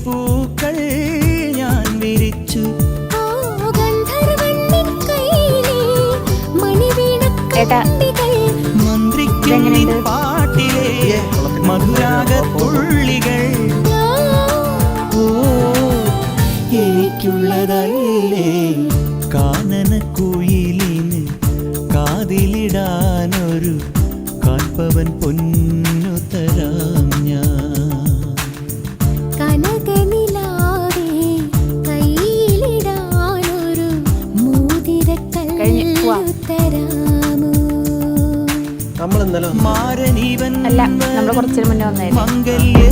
പൂക്കൾ ഞാൻ വിരിച്ചു. മന്ത്രിക്കുന്നിൻ പാട്ടിലെ മധുരാഗത്തുള്ളികൾ എനിക്കുള്ളതല്ലേ കാനനക്കുയിലിന് കാതിലിടാനൊരു കാൽപ്പവൻ പൊന്നു തരാം ഞാൻ. കനകനിലാവേ കയ്യിലിടാനൊരു മോതിരക്കല്ല് തരാമോ? നമ്മൾ ഇന്നലെ മാരനീവൻ അല്ല, നമ്മൾ കുറച്ചു മുന്നേ വന്നായിരുന്നു. മംഗല്യ